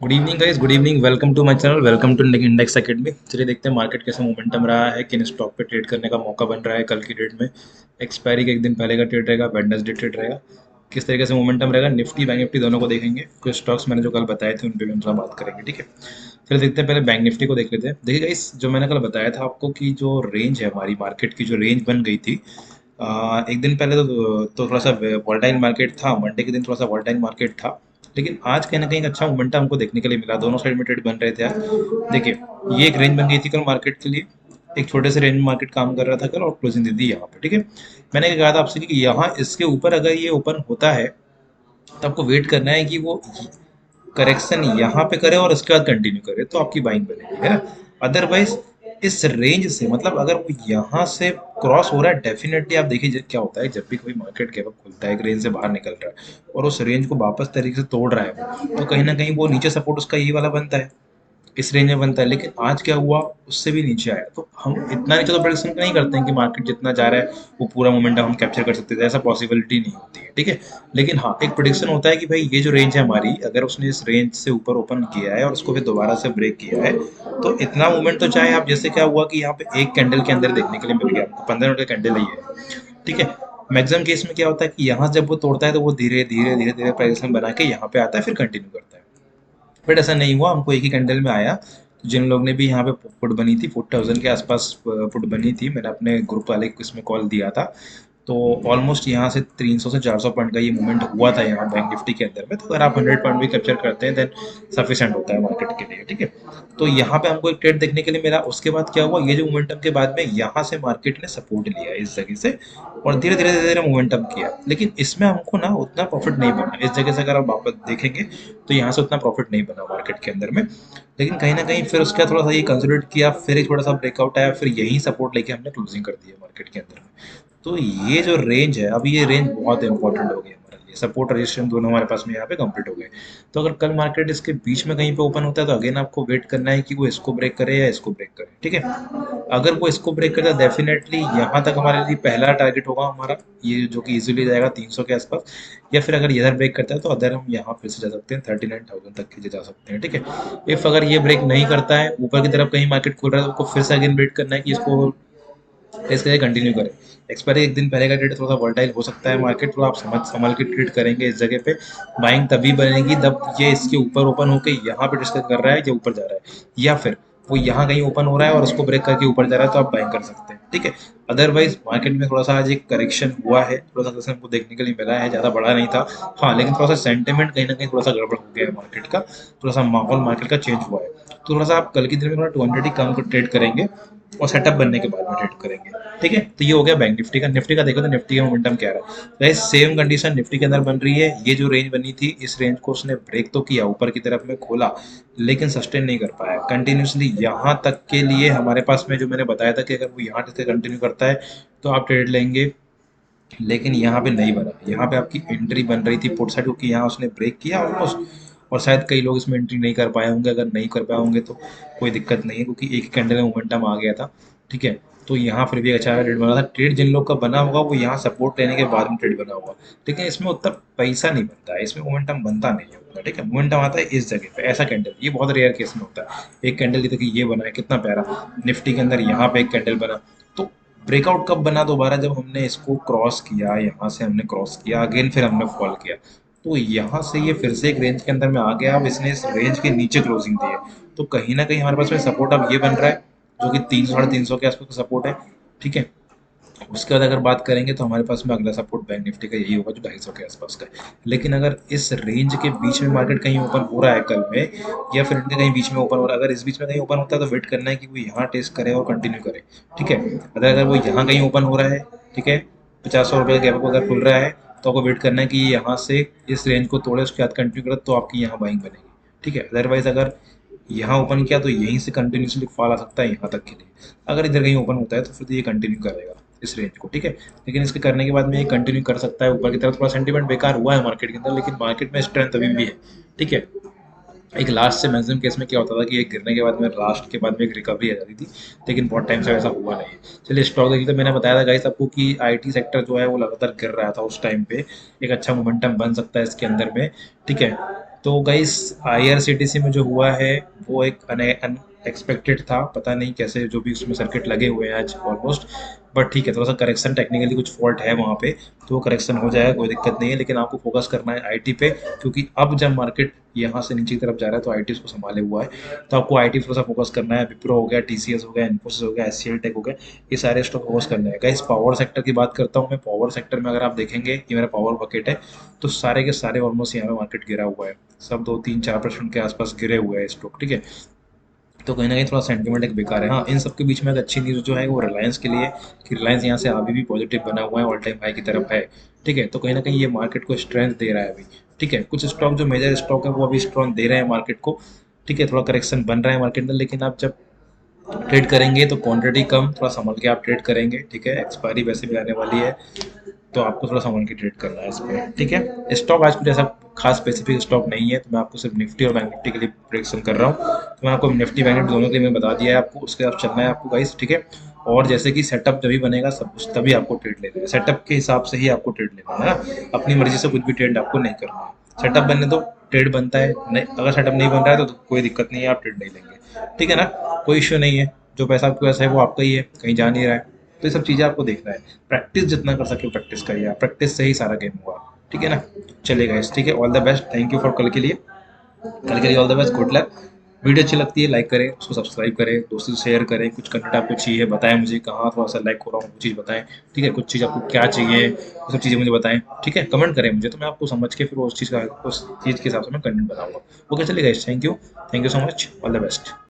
Good evening guys, good evening. Welcome to my channel, welcome to Index Academy. चलिए देखते हैं market कैसा momentum रहा है, किन स्टॉक पे ट्रेड करने का मौका बन रहा है कल की डेट में। एक्सपायरी के एक दिन पहले का ट्रेड रहेगा, वेडनेसडे ट्रेड रहेगा। किस तरीके से मोमेंटम रहेगा, निफ्टी बैंक निफ्टी दोनों को देखेंगे। कुछ स्टॉक्स मैंने जो कल बताए थे उन पर भी हम थोड़ा बात करेंगे, ठीक है। चलिए देखते हैं, पहले बैंक निफ्टी को देख लेते हैं। देखिए गाइस, जो मैंने कल बताया था आपको कि जो रेंज है हमारी मार्केट की, जो रेंज बन गई थी एक दिन पहले तो थोड़ा सा वॉलेटाइल मार्केट था। मंडे के दिन थोड़ा सा वॉलेटाइल मार्केट था, लेकिन आज कहीं ना कहीं एक अच्छा मोमेंटम हमको देखने के लिए मिला। दोनों साइड में ट्रेड बन रहे थे आज। देखिए, ये एक रेंज बन गई थी कल मार्केट के लिए। एक छोटे से रेंज में मार्केट काम कर रहा था कल और क्लोजिंग दी थी यहाँ पे, ठीक है। मैंने कहा था आपसे कि यहाँ इसके ऊपर अगर ये ओपन होता है तो आपको वेट करना है कि वो करेक्शन यहाँ पे करे और उसके बाद कंटिन्यू करे, तो आपकी बाइंग बनेगी, है ना। अदरवाइज इस रेंज से, मतलब अगर वो यहाँ से क्रॉस हो रहा है, डेफिनेटली आप देखिए क्या होता है जब भी कोई मार्केट गैप अप खुलता है, एक रेंज से बाहर निकल रहा है और उस रेंज को वापस तरीके से तोड़ रहा है वो, तो कहीं ना कहीं वो नीचे सपोर्ट उसका ये वाला बनता है, इस रेंज में बनता है। लेकिन आज क्या हुआ, उससे भी नीचे आया। तो हम इतना नीचे तो प्रेडिक्शन नहीं करते हैं कि मार्केट जितना जा रहा है वो पूरा मोमेंटम हम कैप्चर कर सकते थे, ऐसा पॉसिबिलिटी नहीं होती है, ठीक है। लेकिन हाँ, एक प्रेडिक्शन होता है कि भाई ये जो रेंज है हमारी, अगर उसने इस रेंज से ऊपर ओपन किया है और उसको फिर दोबारा से ब्रेक किया है, तो इतना मूवमेंट तो चाहे आप, जैसे क्या हुआ कि यहाँ पे एक कैंडल के अंदर देखने के लिए मिल गया हमको, 15 मिनट का कैंडल ही है, ठीक है। मैक्सिमम केस में क्या होता है कि यहाँ जब वो तोड़ता है तो वो धीरे धीरे धीरे धीरे प्राइस बना के यहाँ पे आता है, फिर कंटिन्यू करता है। बट ऐसा नहीं हुआ, हमको एक ही कैंडल में आया। तो जिन लोग ने भी यहाँ पे पुट बनी थी, 4000 के आसपास पुट बनी थी, मैंने अपने ग्रुप वाले को इसमें कॉल दिया था। तो ऑलमोस्ट यहाँ से 300 से 400 पॉइंट का ये मूवमेंट हुआ था यहाँ बैंक निफ्टी के अंदर में। तो अगर आप 100 पॉइंट भी कैप्चर करते हैं, देन सफिशिएंट होता है मार्केट के लिए, ठीक है। तो यहाँ पे हमको एक ट्रेड देखने के लिए मिला। उसके बाद क्या हुआ, ये जो मोमेंटम के बाद में यहाँ से मार्केट ने सपोर्ट लिया इस जगह से और धीरे धीरे धीरे धीरे मोमेंटम किया। लेकिन इसमें हमको ना उतना प्रॉफिट नहीं बना इस जगह से। अगर आप वापस देखेंगे तो यहाँ से उतना प्रॉफिट नहीं बना मार्केट के अंदर में। लेकिन कहीं ना कहीं फिर उसका थोड़ा सा ये कंसोलिडेट किया, फिर एक थोड़ा सा ब्रेकआउट आया, फिर यही सपोर्ट लेके हमने क्लोजिंग कर दी है मार्केट के अंदर में। तो ये जो रेंज है, अब ये रेंज बहुत इंपॉर्टेंट हो गई हमारे लिए। सपोर्ट रजिस्ट्रेशन दोनों हमारे पास में यहाँ पे कंप्लीट हो गए। तो अगर कल मार्केट इसके बीच में कहीं पे ओपन होता है तो अगेन आपको वेट करना है कि वो इसको ब्रेक करे या इसको ब्रेक करे, ठीक है। अगर वो इसको ब्रेक करता है, डेफिनेटली यहाँ तक हमारे लिए पहला टारगेट होगा हमारा, ये जो कि इजीली जाएगा 300 के आसपास। या फिर अगर इधर ब्रेक करता है तो अदर हम यहाँ फिर से जा सकते हैं, 39,000 तक के जा सकते हैं, ठीक है। इफ अगर ये ब्रेक नहीं करता है, ऊपर की तरफ कहीं मार्केट खुल रहा है, तो आपको फिर से अगेन वेट करना है कि इसको टेस्ट करके कंटिन्यू करें। एक्सपायरी एक दिन पहले का ट्रेड थोड़ा सा वोलेटाइल हो सकता है मार्केट, थोड़ा आप समझ संभल के ट्रेड करेंगे इस जगह पे। बाइंग तभी बनेगी जब ये इसके ऊपर ओपन होकर यहाँ पे डिस्कस कर रहा है, या ऊपर जा रहा है, या फिर वो यहाँ कहीं ओपन हो रहा है और उसको ब्रेक करके ऊपर जा रहा है, तो आप बाइंग कर सकते हैं, ठीक है। अदरवाइज मार्केट में थोड़ा सा आज एक करेक्शन हुआ है, थोड़ा सा करेक्शन हमको देखने के लिए मिला है, ज़्यादा बड़ा नहीं था। हाँ, लेकिन थोड़ा सा सेंटिमेंट कहीं ना कहीं थोड़ा सा गड़बड़ हो गया है मार्केट का, थोड़ा सा माहौल मार्केट का चेंज हुआ है। तो थोड़ा सा आप कल की दिन में थोड़ा 200 ही कम ट्रेड करेंगे और सेटअप बनने के बाद में ट्रेड करेंगे, ठीक है। तो ये हो गया बैंक निफ्टी का। निफ्टी का देखो तो निफ्टी का मोमेंटम क्या रहा है, वैसे सेम कंडीशन निफ्टी के अंदर बन रही है। ये जो रेंज बनी थी, इस रेंज को उसने ब्रेक तो किया, ऊपर की तरफ में खोला, लेकिन सस्टेन नहीं कर पाया कंटिन्यूसली। यहाँ तक के लिए हमारे पास में जो मैंने बताया था कि अगर वो यहाँ से कंटिन्यू करता है तो आप ट्रेड लेंगे, लेकिन यहाँ पे नहीं बना। यहाँ पे आपकी एंट्री बन रही थी पुट साइड, क्योंकि यहाँ उसने ब्रेक किया ऑलमोस्ट, और शायद कई लोग इसमें एंट्री नहीं कर पाए होंगे। अगर नहीं कर पाए होंगे तो कोई दिक्कत नहीं है, क्योंकि एक ही कैंडल में मोमेंटम आ गया था, ठीक है। तो यहाँ फिर भी अच्छा ट्रेड बना था। ट्रेड जिन लोग का बना होगा वो यहाँ सपोर्ट लेने के बाद में ट्रेड बना होगा, लेकिन इसमें उतना पैसा नहीं बनता है, इसमें मोमेंटम बनता नहीं है उतना, ठीक है। मोमेंटम आता है इस जगह पे, ऐसा कैंडल ये बहुत रेयर केस में होता है। एक कैंडल जैसे कि ये बना है कितना प्यारा, निफ्टी के अंदर यहाँ पे एक कैंडल बना। तो ब्रेकआउट कब बना दोबारा, जब हमने इसको क्रॉस किया, यहाँ से हमने क्रॉस किया अगेन, फिर हमने फॉल किया। तो यहाँ से ये फिर से एक रेंज के अंदर में आ गया। अब इसने इस रेंज के नीचे क्लोजिंग दी है, तो कहीं ना कहीं हमारे पास में सपोर्ट अब ये बन रहा है, जो कि 300 साढ़े 300 के आसपास का सपोर्ट है, ठीक है। उसके बाद अगर बात करेंगे तो हमारे पास में अगला सपोर्ट बैंक निफ्टी का यही होगा, जो 250 के आसपास का है। लेकिन अगर इस रेंज के बीच में मार्केट कहीं ओपन हो रहा है कल में, या फिर इनके कहीं बीच में ओपन हो रहा है, अगर इस बीच में कहीं ओपन होता है तो वेट करना है कि वो यहाँ टेस्ट करे और कंटिन्यू करे, ठीक है। अगर वो यहाँ कहीं ओपन हो रहा है, ठीक है, 50-100 रुपये का गैप अगर खुल रहा है, तो आपको वेट करना है कि यहाँ से इस रेंज को तोड़े, उसके बाद कंटिन्यू करे, तो आपकी यहाँ बाइंग बनेगी, ठीक है। अदरवाइज अगर यहाँ ओपन किया तो यहीं से कंटिन्यूसली फॉल आ सकता है यहाँ तक के लिए। अगर इधर कहीं ओपन होता है तो फिर तो ये कंटिन्यू करेगा इस रेंज को, ठीक है। लेकिन इसके करने के बाद में ये कंटिन्यू कर सकता है ऊपर की तरफ। थोड़ा सेंटीमेंट बेकार हुआ है मार्केट के अंदर, लेकिन मार्केट में स्ट्रेंथ अभी भी है, ठीक है। एक लास्ट से मैक्सिमम केस में क्या होता था कि एक गिरने के बाद में लास्ट के बाद में एक रिकवरी आ जाती थी, लेकिन बहुत टाइम से वैसा हुआ नहीं है। चलिए स्टॉक देखिए, तो मैंने बताया था गाइस आपको कि आईटी सेक्टर जो है वो लगातार गिर रहा था उस टाइम पे। एक अच्छा मोमेंटम बन सकता है इसके अंदर में, ठीक है। तो गाइस आईआरसीटीसी में जो हुआ है वो एक अनएक्सपेक्टेड था, पता नहीं कैसे जो भी उसमें सर्किट लगे हुए हैं आज ऑलमोस्ट। बट ठीक है, थोड़ा सा करेक्शन टेक्निकली कुछ फॉल्ट है वहाँ पे, तो वो करेक्शन हो जाएगा, कोई दिक्कत नहीं है। लेकिन आपको फोकस करना है आईटी पे, क्योंकि अब जब मार्केट यहाँ से नीचे की तरफ जा रहा है तो आईटी उसको संभाले हुआ है। तो आपको आईटी थोड़ा सा फोकस करना है। विप्रो हो गया, टीसीएस हो गया, इन्फोसिस हो गया, एचसीएल टेक हो गया, ये सारे स्टॉक फोकस करने हैं। गाइस पावर सेक्टर की बात करता हूँ मैं। पावर सेक्टर में अगर आप देखेंगे, ये मेरा पावर बकेट है, तो सारे के सारे ऑलमोस्ट यहाँ पे मार्केट गिरा हुआ है। सब 2-3-4% के आसपास गिरे हुए हैं स्टॉक, ठीक है। तो कहीं ना कहीं थोड़ा सेंटीमेंट एक बेकार है। हाँ, इन सब के बीच में एक अच्छी न्यूज़ जो है वो रिलायंस के लिए, कि रिलायंस यहाँ से अभी भी पॉजिटिव बना हुआ है, ऑल टाइम हाई की तरफ है। ठीक है, तो कहीं ना कहीं ये मार्केट को स्ट्रेंथ दे रहा है अभी। ठीक है, कुछ स्टॉक जो मेजर स्टॉक है वो अभी स्ट्रॉन्ग दे रहे हैं मार्केट को। ठीक है, थोड़ा करेक्शन बन रहा है मार्केट में, लेकिन आप जब ट्रेड करेंगे तो क्वांटिटी कम, थोड़ा संभल के आप ट्रेड करेंगे। ठीक है, एक्सपायरी वैसे भी आने वाली है, तो आपको थोड़ा संभल के ट्रेड करना है इस पर। ठीक है, स्टॉक आज कुछ ऐसा खास स्पेसिफिक स्टॉक नहीं है, तो मैं आपको सिर्फ निफ्टी और बैंक निफ्टी के लिए प्रेडिक्शन कर रहा हूँ। तो मैं आपको निफ्टी बैंक निफ्टी दोनों के लिए मैं बता दिया है आपको, उसके साथ चलना है आपको गाइस। ठीक है, और जैसे कि सेटअप जब भी बनेगा सब कुछ तभी आपको ट्रेड लेना है, सेटअप के हिसाब से ही आपको ट्रेड लेना है ना, अपनी मर्जी से कुछ भी ट्रेड आपको नहीं करना है। सेटअप बनने तो ट्रेड बनता है, नहीं अगर सेटअप नहीं बन रहा है तो कोई दिक्कत नहीं है, आप ट्रेड नहीं लेंगे। ठीक है ना, कोई इश्यू नहीं है। जो पैसा आपके पास है वो आपका ही है, कहीं जा नहीं रहा है। तो ये सब चीज़ें आपको देखना है। प्रैक्टिस जितना कर सके प्रैक्टिस करिए आप, प्रैक्टिस से ही सारा गेम हुआ। ठीक है ना, चलेगा इस। ठीक है, all the best, thank you for कल के लिए। कल के लिए all the best, good luck. Video अच्छी लगती है लाइक करें, उसको सब्सक्राइब करें, दोस्तों से शेयर करें। कुछ कंटेंट आपको चाहिए बताएं मुझे, कहाँ थोड़ा सा लाइक हो रहा हूँ वो चीज़ बताएं। ठीक है, कुछ चीज़ आपको क्या चाहिए वो सब चीज़ें मुझे बताएं। ठीक है, कमेंट करें मुझे, तो मैं आपको समझ के फिर उस चीज़ के हिसाब से मैं कंटेंट बनाऊंगा। ओके चलिए guys, thank you so much, all the best.